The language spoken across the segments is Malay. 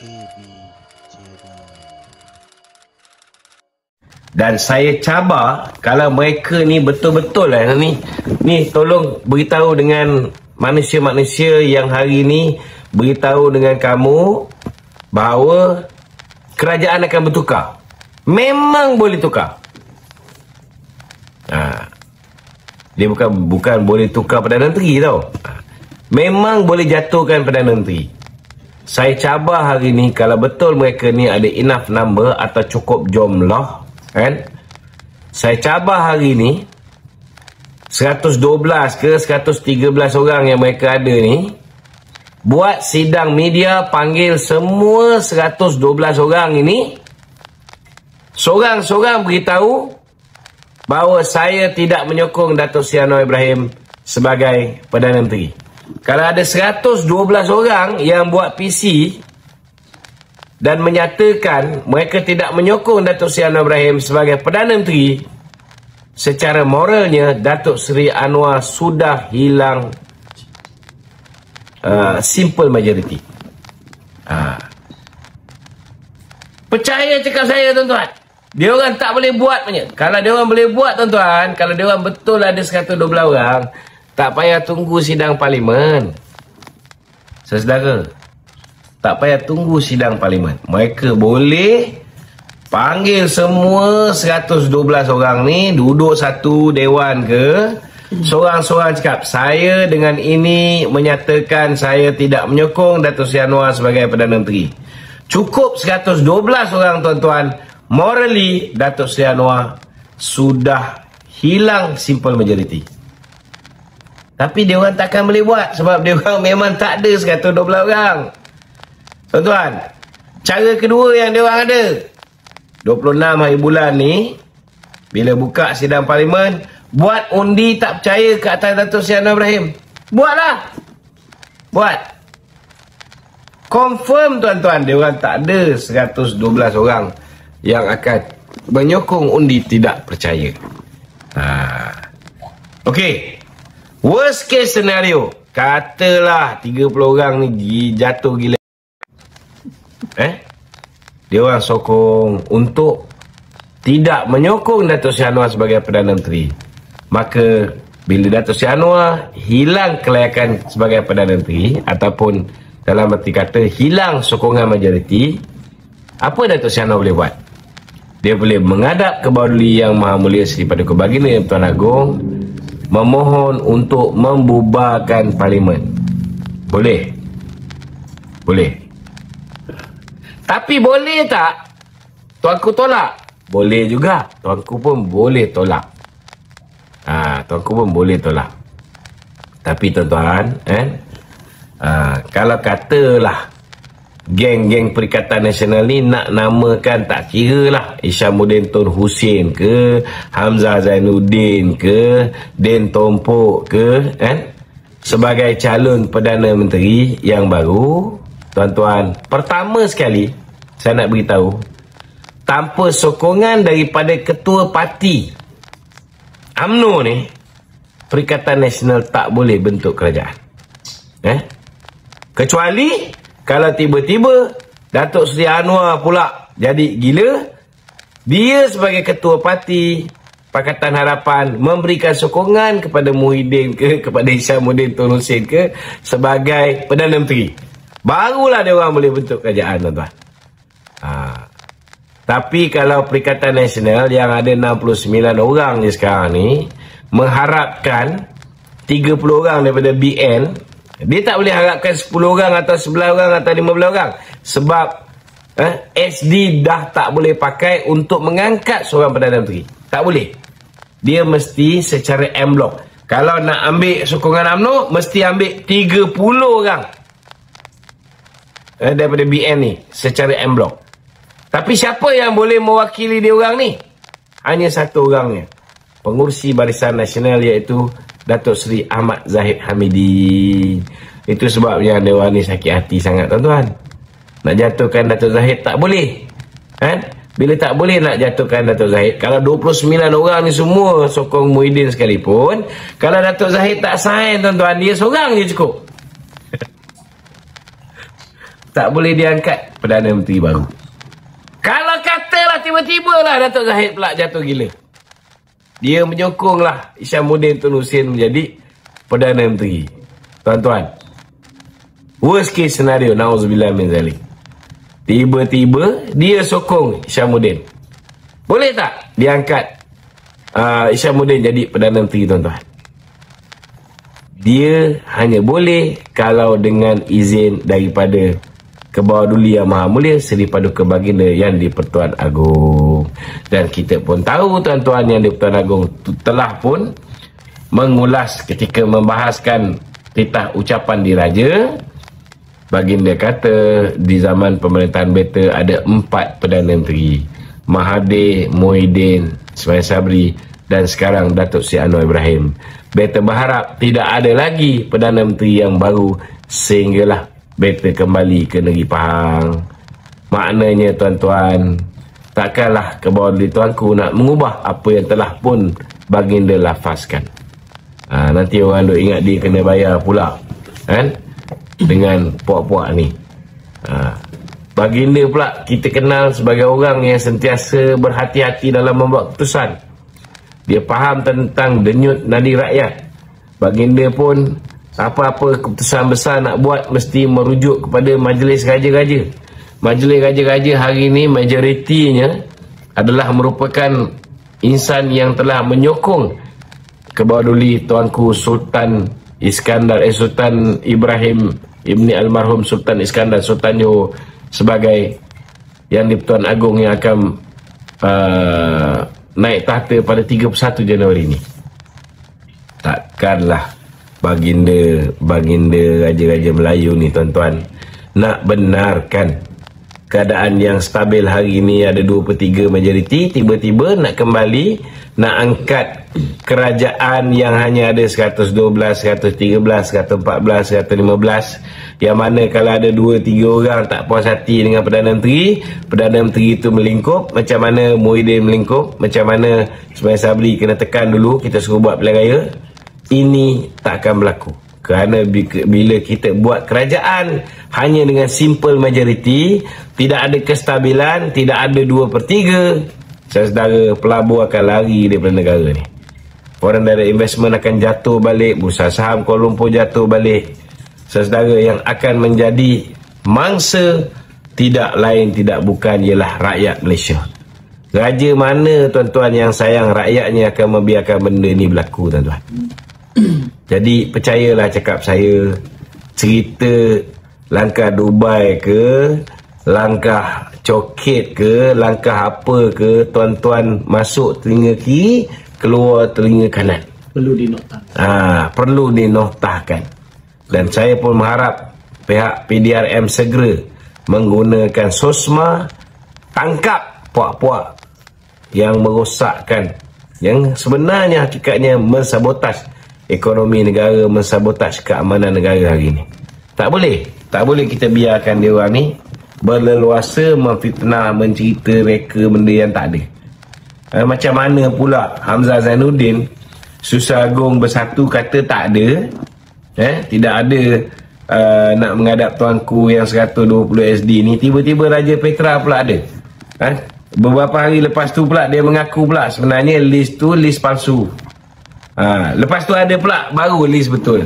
TV Channel. Dan saya cabar kalau mereka ni betul-betul lah ni tolong beritahu dengan manusia-manusia yang hari ni beritahu dengan kamu bahawa kerajaan akan bertukar. Memang boleh tukar. Dia bukan boleh tukar Perdana Menteri tau. Memang boleh jatuhkan Perdana Menteri. Saya cabar hari ni kalau betul mereka ni ada enough number atau cukup jumlah, kan? Saya cabar hari ni 112 ke 113 orang yang mereka ada ni buat sidang media, panggil semua 112 orang ini, seorang-seorang beritahu bahawa saya tidak menyokong Datuk Seri Anwar Ibrahim sebagai Perdana Menteri. Kalau ada 112 orang yang buat PC dan menyatakan mereka tidak menyokong Datuk Seri Anwar Ibrahim sebagai Perdana Menteri, secara moralnya Datuk Seri Anwar sudah hilang simple majority. Percaya cakap saya, tuan-tuan. Dia orang tak boleh buat punya. Kalau dia orang boleh buat, tuan-tuan, kalau dia orang betul ada 112 orang, tak payah tunggu sidang parlimen. Saudara, tak payah tunggu sidang parlimen. Mereka boleh panggil semua 112 orang ni, duduk satu dewan ke, seorang-seorang cakap, saya dengan ini menyatakan saya tidak menyokong Datuk Seri Anwar sebagai Perdana Menteri. Cukup 112 orang, tuan-tuan. Morally, Datuk Seri Anwar sudah hilang simple majority. Tapi dia orang takkan boleh buat sebab dia orang memang tak ada 112 orang. Tuan-tuan, cara kedua yang dia orang ada, 26 hari bulan ni, bila buka sidang parlimen, buat undi tak percaya ke atas Datuk Seri Anwar Ibrahim. Buatlah. Buat. Confirm, tuan-tuan, dia orang tak ada 112 orang yang akan menyokong undi tidak percaya. Okey. Worst case scenario, katalah 30 orang ni jatuh gila. Dia orang sokong untuk tidak menyokong Datuk Seri Anwar sebagai Perdana Menteri. Maka bila Datuk Seri Anwar hilang kelayakan sebagai Perdana Menteri, ataupun dalam arti kata hilang sokongan majoriti, apa Datuk Seri Anwar boleh buat? Dia boleh menghadap ke Bauduli Yang Maha Mulia Seri Paduka Baginda Yang Tuan Agong, memohon untuk membubarkan parlimen. Boleh. Boleh. Tapi boleh tak tuanku tolak? Boleh juga. Tuanku pun boleh tolak. Tuanku pun boleh tolak. Tapi tuan-tuan, kalau katalah geng-geng Perikatan Nasional ni nak namakan, tak kira lah, Isyamuddin Tun Hussein ke, Hamzah Zainuddin ke, Din Tompok ke, sebagai calon Perdana Menteri yang baru, tuan-tuan, pertama sekali saya nak beritahu, tanpa sokongan daripada ketua parti UMNO ni, Perikatan Nasional tak boleh bentuk kerajaan. Kecuali kalau tiba-tiba Datuk Seri Anwar pula jadi gila, dia sebagai ketua parti Pakatan Harapan memberikan sokongan kepada Muhyiddin ke, kepada Isyamuddin Tun Hussein ke sebagai Perdana Menteri, barulah dia orang boleh bentuk kerajaan, tuan-tuan. Tapi kalau Perikatan Nasional yang ada 69 orang je sekarang ni mengharapkan 30 orang daripada BN, dia tak boleh harapkan 10 orang atau 11 orang atau 15 orang. Sebab SD dah tak boleh pakai untuk mengangkat seorang Perdana Menteri. Tak boleh. Dia mesti secara en blok. Kalau nak ambil sokongan UMNO, mesti ambil 30 orang daripada BN ni secara en blok. Tapi siapa yang boleh mewakili dia orang ni? Hanya satu orangnya, pengurusi Barisan Nasional, iaitu Datuk Seri Ahmad Zahid Hamidi. Itu sebabnya dia orang ni sakit hati sangat, tuan-tuan. Nak jatuhkan Datuk Zahid tak boleh. Bila tak boleh nak jatuhkan Datuk Zahid, kalau 29 orang ni semua sokong Muhyiddin sekalipun, kalau Datuk Zahid tak sign, tuan-tuan, dia seorang je cukup. tak boleh diangkat Perdana Menteri baru. Kalau katalah tiba-tiba lah Datuk Zahid pula jatuh gila, dia menyokonglah Isyamuddin Tun Hussein menjadi Perdana Menteri. Tuan-tuan, worst case scenario, na'udzubillah min zalik, tiba-tiba dia sokong Isyamuddin, boleh tak diangkat Isyamuddin jadi Perdana Menteri, tuan-tuan? Dia hanya boleh kalau dengan izin daripada Kebawah-Duli Yang Maha Mulia Seri Paduka Baginda Yang di-Pertuan Agong. Dan kita pun tahu, tuan-tuan, Yang di-Pertuan Agong telah pun mengulas ketika membahaskan titah ucapan diraja. Baginda kata di zaman pemerintahan Beta ada 4 Perdana Menteri: Mahathir, Muhyiddin, Ismail Sabri dan sekarang Datuk Seri Anwar Ibrahim. Beta berharap tidak ada lagi Perdana Menteri yang baru sehinggalah Beta kembali ke negeri Pahang. Maknanya, tuan-tuan, takkanlah Kebawah-Duli Tuanku nak mengubah apa yang telah pun Baginda lafazkan. Nanti orang duk ingat dia kena bayar pula, kan, dengan puak-puak ni. Baginda pula kita kenal sebagai orang yang sentiasa berhati-hati dalam membuat keputusan. Dia faham tentang denyut nadi rakyat. Baginda pun apa-apa keputusan besar nak buat mesti merujuk kepada majlis raja-raja. Majlis raja-raja hari ini majoritinya adalah merupakan insan yang telah menyokong Kebawah-Duli Tuanku Sultan Sultan Ibrahim Ibni Almarhum Sultan Iskandar Sultan Johor sebagai Yang di-Pertuan Agong yang akan naik tahta pada 31 Januari ini. Takkanlah baginda raja-raja Melayu ni, tuan-tuan, nak benarkan keadaan yang stabil hari ini ada 2/3 majoriti, tiba-tiba nak kembali nak angkat kerajaan yang hanya ada 112, 113, 114, 115, yang mana kalau ada 2-3 orang tak puas hati dengan Perdana Menteri itu melingkup. Macam mana Muhyiddin melingkup, macam mana Ismail Sabri kena tekan dulu, kita suruh buat pilihan raya. Ini tak akan berlaku. Kerana bila kita buat kerajaan hanya dengan simple majoriti, tidak ada kestabilan, tidak ada 2/3, saudara, pelabur akan lari daripada negara ni. Foreign direct investment akan jatuh balik, bursa saham Kuala Lumpur jatuh balik. Saudara, yang akan menjadi mangsa tidak lain tidak bukan ialah rakyat Malaysia. Raja mana, tuan-tuan, yang sayang rakyatnya akan membiarkan benda ni berlaku, tuan-tuan? Jadi percayalah cakap saya, cerita langkah Dubai ke, langkah coket ke, langkah apa ke, tuan-tuan, masuk telinga kiri, keluar telinga kanan. Perlu dinoktahkan. Perlu dinoktahkan. Dan saya pun mengharap pihak PDRM segera menggunakan SOSMA, tangkap puak-puak yang merosakkan, yang sebenarnya hakikatnya mensabotaj ekonomi negara, mensabotaj keamanan negara hari ini. Tak boleh kita biarkan dia orang ni berleluasa memfitnah, mencerita, reka benda yang tak ada. Macam mana pula Hamzah Zainuddin, Susah Agung Bersatu kata tak ada, tidak ada nak menghadap tuanku yang 120 SD ni, tiba-tiba Raja Petra pula ada. Beberapa hari lepas tu pula dia mengaku pula sebenarnya list tu list palsu. Lepas tu ada pula baru list betul.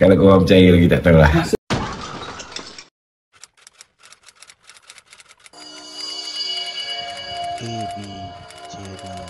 Kalau korang percaya lagi tak tahulah. AB Channel.